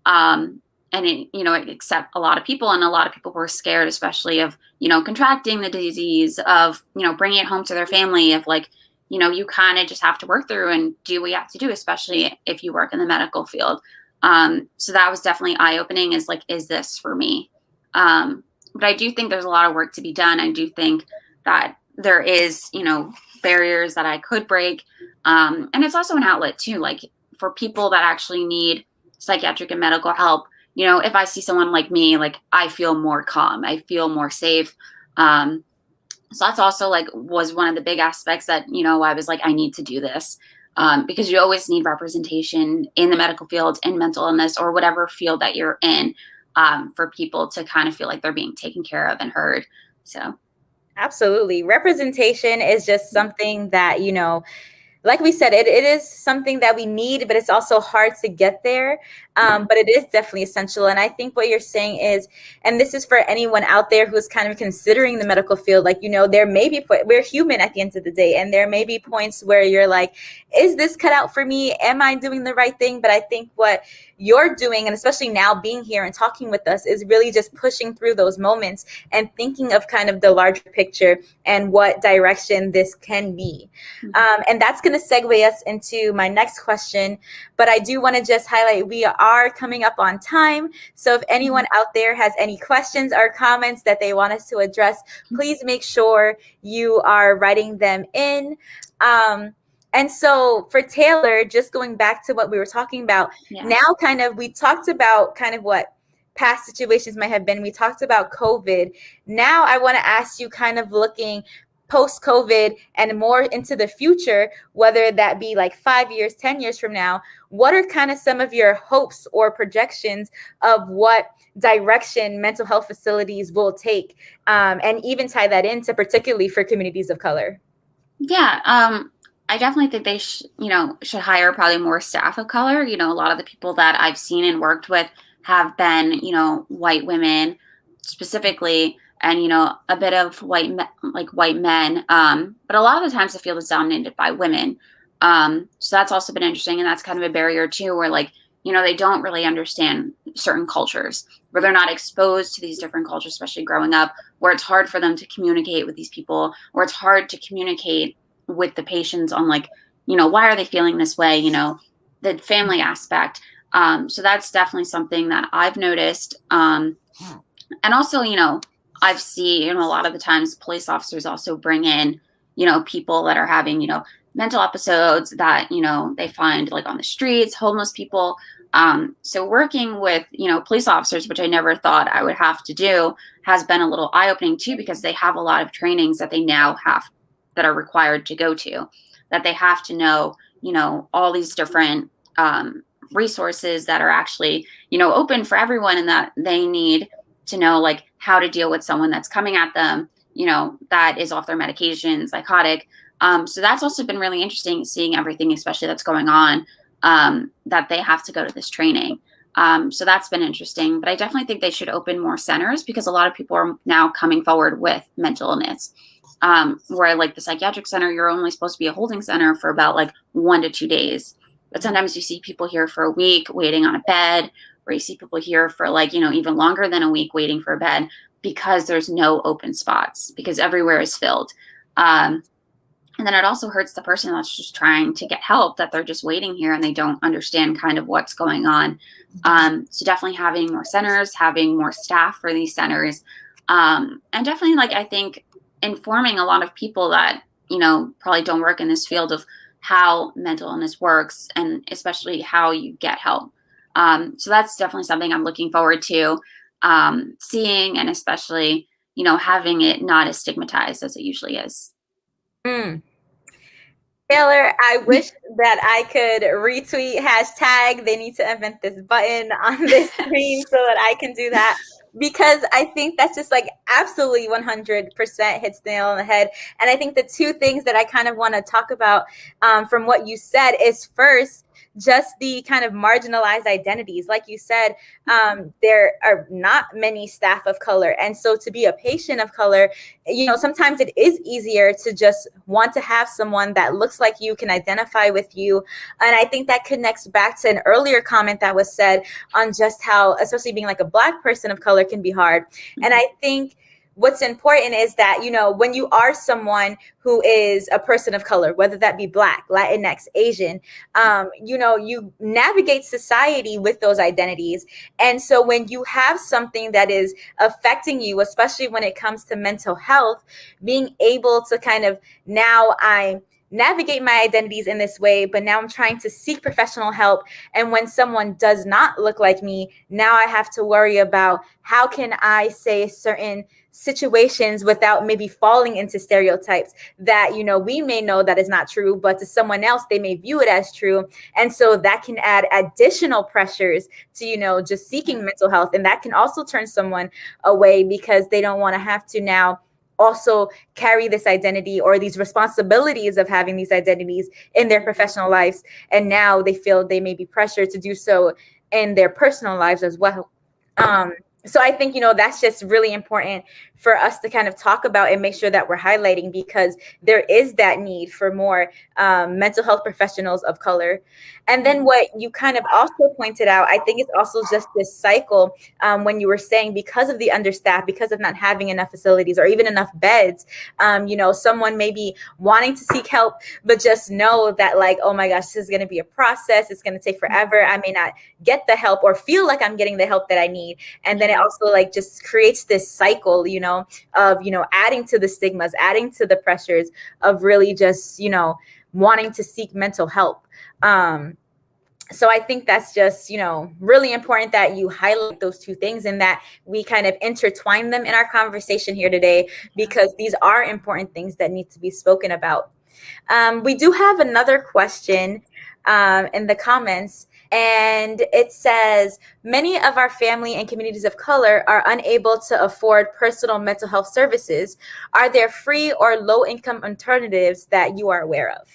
And it, it upset a lot of people, and a lot of people were scared, especially of, contracting the disease, of, bringing it home to their family, of like, you kind of just have to work through and do what you have to do, especially if you work in the medical field. So that was definitely eye-opening, is like, is this for me? But I do think there's a lot of work to be done. I do think that there is, barriers that I could break. And it's also an outlet too, like for people that actually need psychiatric and medical help. If I see someone like me, like I feel more calm, I feel more safe. So that's also like was one of the big aspects that, I was like, I need to do this. Because you always need representation in the medical field, in mental illness, or whatever field that you're in, for people to kind of feel like they're being taken care of and heard. So. Absolutely. Representation is just something that, like we said, it is something that we need, but it's also hard to get there. But it is definitely essential. And I think what you're saying is, and this is for anyone out there who's kind of considering the medical field, like, there may be, we're human at the end of the day, and there may be points where you're like, is this cut out for me? Am I doing the right thing? But I think what you're doing, and especially now being here and talking with us, is really just pushing through those moments and thinking of kind of the larger picture and what direction this can be. And that's going to segue us into my next question. But I do want to just highlight, we are coming up on time. So if anyone out there has any questions or comments that they want us to address, please make sure you are writing them in. And so for Taylor, just going back to what we were talking about, now kind of, we talked about kind of what past situations might have been. We talked about COVID. Now I want to ask you, kind of looking post-COVID and more into the future, whether that be like 5 years, 10 years from now, what are kind of some of your hopes or projections of what direction mental health facilities will take, and even tie that into particularly for communities of color? Yeah, I definitely think they should hire probably more staff of color. A lot of the people that I've seen and worked with have been, white women specifically, and, a bit of white men. But a lot of the times the field is dominated by women. So that's also been interesting. And that's kind of a barrier too, where they don't really understand certain cultures, where they're not exposed to these different cultures, especially growing up, where it's hard for them to communicate with these people, or it's hard to communicate with the patients on why are they feeling this way, the family aspect. So that's definitely something that I've noticed. And also, I've seen, a lot of the times police officers also bring in, people that are having, mental episodes that, they find on the streets, homeless people. So working with, police officers, which I never thought I would have to do, has been a little eye-opening too, because they have a lot of trainings that they now have that are required to go to, that they have to know, all these different resources that are actually, open for everyone, and that they need to know how to deal with someone that's coming at them, that is off their medication, psychotic. So that's also been really interesting, seeing everything, especially that's going on, that they have to go to this training. So that's been interesting, but I definitely think they should open more centers, because a lot of people are now coming forward with mental illness. Where the psychiatric center, you're only supposed to be a holding center for about 1 to 2 days. But sometimes you see people here for a week waiting on a bed, or you see people here for even longer than a week waiting for a bed, because there's no open spots, because everywhere is filled. And then it also hurts the person that's just trying to get help, that they're just waiting here and they don't understand kind of what's going on. So definitely having more centers, having more staff for these centers. And definitely I think informing a lot of people that, probably don't work in this field, of how mental illness works, and especially how you get help. So that's definitely something I'm looking forward to seeing, and especially, having it not as stigmatized as it usually is. Taylor, I wish that I could retweet hashtag they need to invent this button on this screen so that I can do that, because I think that's just absolutely 100% hits the nail on the head. And I think the two things that I kind of want to talk about from what you said is, first, just the kind of marginalized identities. Like you said, there are not many staff of color. And so to be a patient of color, sometimes it is easier to just want to have someone that looks like you, can identify with you. And I think that connects back to an earlier comment that was said on just how, especially being a Black person of color, can be hard. And I think what's important is that, when you are someone who is a person of color, whether that be Black, Latinx, Asian, you navigate society with those identities. And so when you have something that is affecting you, especially when it comes to mental health, being able to kind of, now I navigate my identities in this way, but now I'm trying to seek professional help. And when someone does not look like me, now I have to worry about how can I say certain situations without maybe falling into stereotypes that, we may know that is not true, but to someone else, they may view it as true. And so that can add additional pressures to, just seeking mental health. And that can also turn someone away, because they don't want to have to now also carry this identity or these responsibilities of having these identities in their professional lives. And now they feel they may be pressured to do so in their personal lives as well. So I think, that's just really important for us to kind of talk about and make sure that we're highlighting, because there is that need for more mental health professionals of color. And then what you kind of also pointed out, I think it's also just this cycle, when you were saying, because of the understaffed, because of not having enough facilities or even enough beds, someone may be wanting to seek help, but just know that, like, oh my gosh, this is going to be a process. It's going to take forever. I may not get the help or feel like I'm getting the help that I need. And then it also like just creates this cycle, of, adding to the stigmas, adding to the pressures of really just, wanting to seek mental help. So I think that's just, really important that you highlight those two things and that we kind of intertwine them in our conversation here today, because these are important things that need to be spoken about. We do have another question in the comments, and it says, many of our family and communities of color are unable to afford personal mental health services. Are there free or low income alternatives that you are aware of?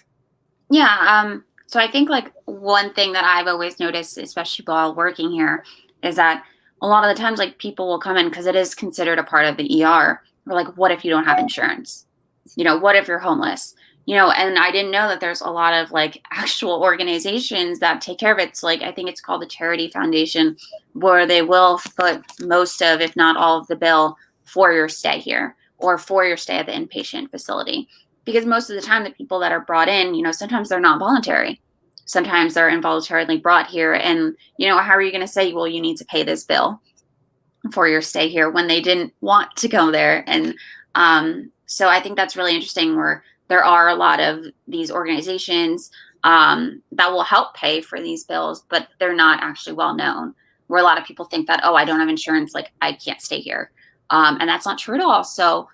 Yeah. So I think like one thing that I've always noticed, especially while working here, is that a lot of the times like people will come in because it is considered a part of the ER. We're like, what if you don't have insurance? What if you're homeless? And I didn't know that there's a lot of like actual organizations that take care of it. So like, I think it's called the Charity Foundation, where they will foot most of, if not all of the bill for your stay here or for your stay at the inpatient facility. Because most of the time the people that are brought in, sometimes they're not voluntary. Sometimes they're involuntarily brought here. And, how are you going to say, well, you need to pay this bill for your stay here when they didn't want to go there? And so I think that's really interesting, where there are a lot of these organizations that will help pay for these bills, but they're not actually well known, where a lot of people think that, oh, I don't have insurance, like I can't stay here. And that's not true at all. So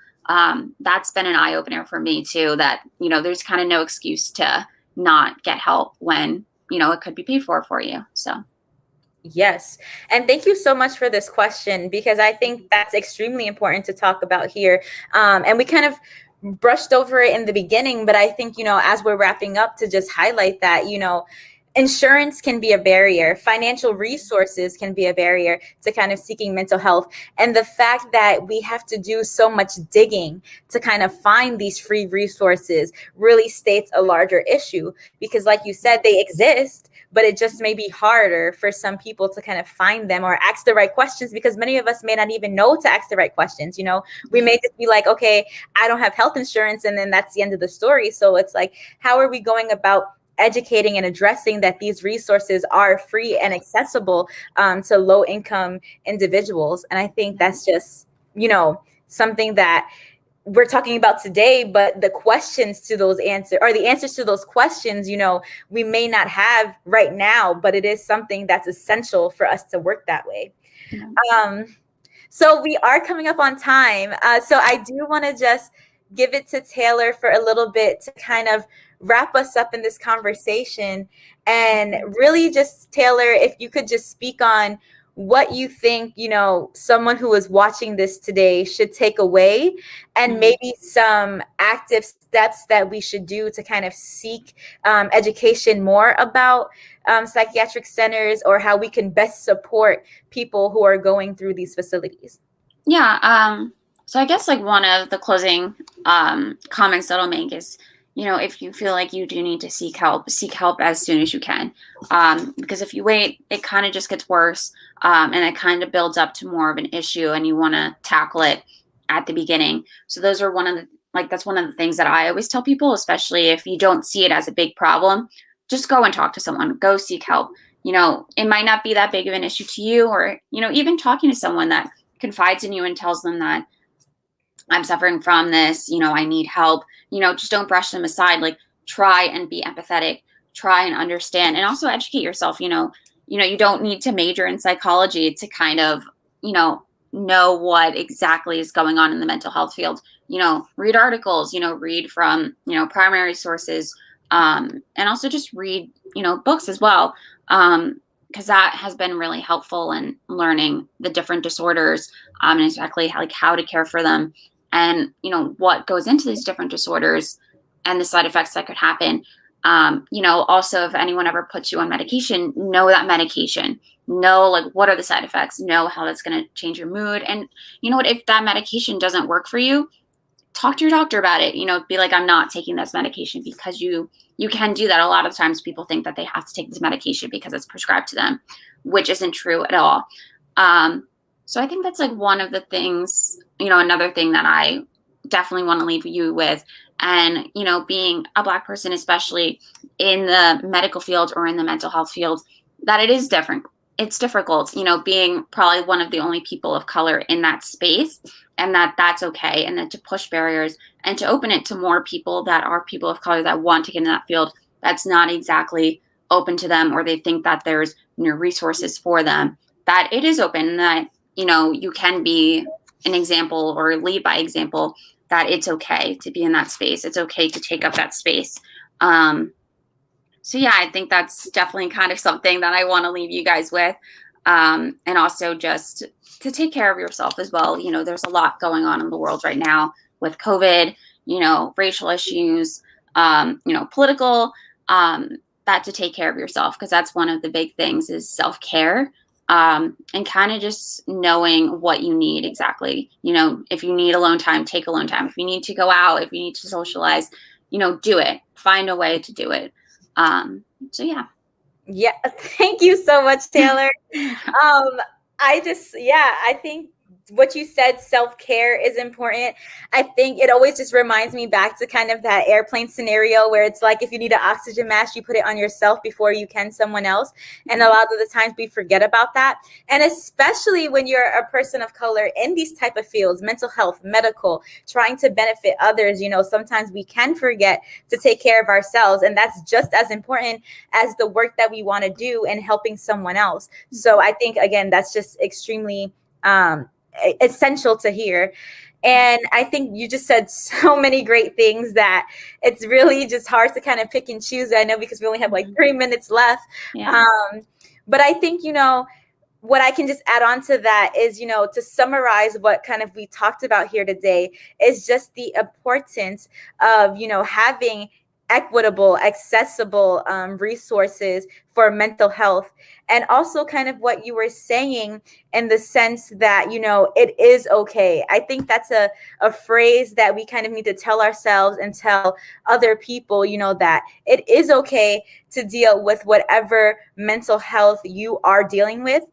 that's been an eye opener for me too, that, there's kind of no excuse to not get help when, it could be paid for you. So. Yes. And thank you so much for this question, because I think that's extremely important to talk about here. And we kind of brushed over it in the beginning, but I think, as we're wrapping up, to just highlight that, insurance can be a barrier. Financial resources can be a barrier to kind of seeking mental health. And the fact that we have to do so much digging to kind of find these free resources really states a larger issue, because like you said, they exist, but it just may be harder for some people to kind of find them or ask the right questions, because many of us may not even know to ask the right questions. We may just be like, okay, I don't have health insurance, and then that's the end of the story. So it's like, how are we going about educating and addressing that these resources are free and accessible to low income individuals? And I think that's just, something that we're talking about today, but the questions to those answers, or the answers to those questions, we may not have right now, but it is something that's essential for us to work that way. Yeah. So we are coming up on time. So I do want to just give it to Taylor for a little bit to kind of wrap us up in this conversation. And really just, Taylor, if you could just speak on what you think, someone who is watching this today should take away, and maybe some active steps that we should do to kind of seek education more about psychiatric centers, or how we can best support people who are going through these facilities. Yeah. So I guess like one of the closing comments that I'll make is, if you feel like you do need to seek help as soon as you can. Because if you wait, it kind of just gets worse. And it kind of builds up to more of an issue, and you want to tackle it at the beginning. So those are that's one of the things that I always tell people, especially if you don't see it as a big problem, just go and talk to someone, go seek help. It might not be that big of an issue to you, or, even talking to someone that confides in you and tells them that I'm suffering from this, I need help, just don't brush them aside. Like, try and be empathetic, try and understand, and also educate yourself. You don't need to major in psychology to kind of, know what exactly is going on in the mental health field. Read articles, read from, primary sources, and also just read, books as well. Because that has been really helpful in learning the different disorders, and exactly how to care for them, and what goes into these different disorders and the side effects that could happen. Also, if anyone ever puts you on medication, know that medication. know, like, what are the side effects, know how that's going to change your mood. And you know what, if that medication doesn't work for you, talk to your doctor about it. Be like, I'm not taking this medication, because you can do that. A lot of times people think that they have to take this medication because it's prescribed to them, which isn't true at all. So I think that's like one of the things, another thing that I definitely want to leave you with. And, being a Black person, especially in the medical field or in the mental health field, that it is different. It's difficult, being probably one of the only people of color in that space, and that's okay. And then to push barriers and to open it to more people that are people of color that want to get in that field, that's not exactly open to them, or they think that there's resources for them, that it is open, and that, you can be an example or lead by example, that it's okay to be in that space. It's okay to take up that space. So yeah, I think that's definitely kind of something that I want to leave you guys with. And also just to take care of yourself as well. There's a lot going on in the world right now with COVID, racial issues, political, that to take care of yourself, because that's one of the big things is self-care. And kind of just knowing what you need exactly. If you need alone time, take alone time. If you need to go out, if you need to socialize, do it. Find a way to do it. So yeah. Yeah. Thank you so much, Taylor. I think what you said, self-care is important. I think it always just reminds me back to kind of that airplane scenario where it's like, if you need an oxygen mask, you put it on yourself before you can someone else. And a lot of the times we forget about that. And especially when you're a person of color in these type of fields, mental health, medical, trying to benefit others, sometimes we can forget to take care of ourselves. And that's just as important as the work that we want to do in helping someone else. So I think, again, that's just extremely essential to hear. And I think you just said so many great things that it's really just hard to kind of pick and choose. I know, because we only have like 3 minutes left. Yeah. But I think, what I can just add on to that is, to summarize what kind of we talked about here today is just the importance of, having equitable, accessible resources for mental health. And also kind of what you were saying in the sense that, it is okay. I think that's a phrase that we kind of need to tell ourselves and tell other people, that it is okay to deal with whatever mental health you are dealing with,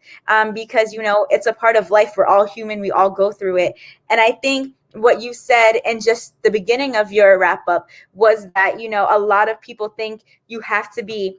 because, it's a part of life. We're all human. We all go through it. And I think what you said in just the beginning of your wrap up was that, a lot of people think you have to be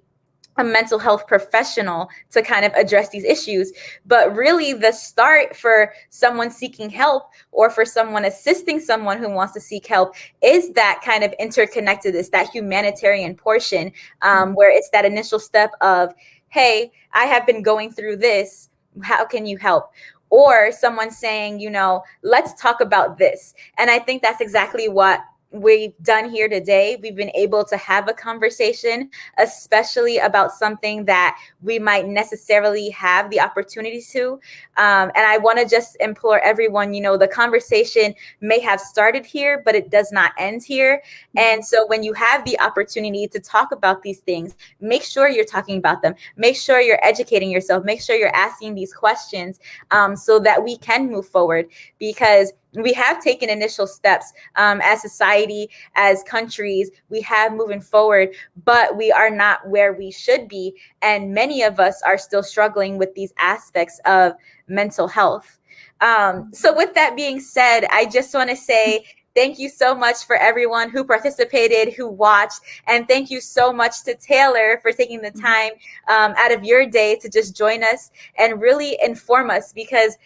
a mental health professional to kind of address these issues. But really the start for someone seeking help, or for someone assisting someone who wants to seek help, is that kind of interconnectedness, that humanitarian portion, where it's that initial step of, hey, I have been going through this. How can you help? Or someone saying, let's talk about this. And I think that's exactly what we've done here today. We've been able to have a conversation, especially about something that we might necessarily have the opportunity to. And I want to just implore everyone, the conversation may have started here, but it does not end here. And so when you have the opportunity to talk about these things, make sure you're talking about them. Make sure you're educating yourself. Make sure you're asking these questions, so that we can move forward, because we have taken initial steps as society, as countries. We have moving forward, but we are not where we should be. And many of us are still struggling with these aspects of mental health. So with that being said, I just want to say thank you so much for everyone who participated, who watched. And thank you so much to Taylor for taking the time out of your day to just join us and really inform us, because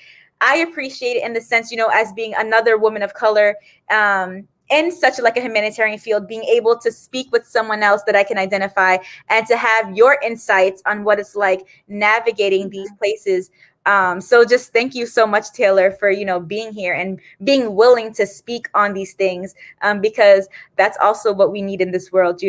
I appreciate it in the sense, as being another woman of color in such like a humanitarian field, being able to speak with someone else that I can identify, and to have your insights on what it's like navigating these places. So just thank you so much, Taylor, for, being here and being willing to speak on these things, because that's also what we need in this world,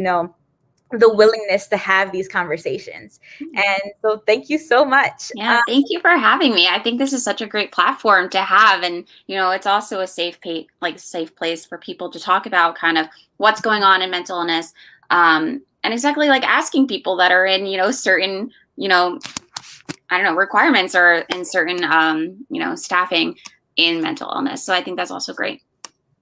the willingness to have these conversations. And so thank you so much. Yeah, thank you for having me. I think this is such a great platform to have. And, it's also a safe place for people to talk about kind of what's going on in mental illness. And exactly like asking people that are in, certain, requirements or in certain, staffing in mental illness. So I think that's also great.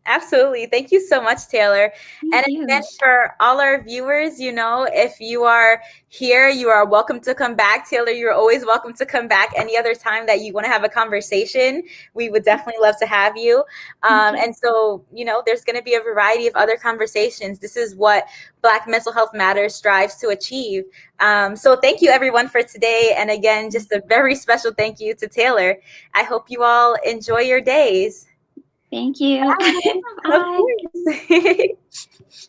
Absolutely. Thank you so much, Taylor. Thank And you. again, for all our viewers, if you are here, you are welcome to come back. Taylor, you're always welcome to come back any other time that you want to have a conversation. We would definitely love to have you. And so, there's going to be a variety of other conversations. This is what Black Mental Health Matters strives to achieve. So thank you, everyone, for today. And again, just a very special thank you to Taylor. I hope you all enjoy your days. Thank you. Bye. Of course.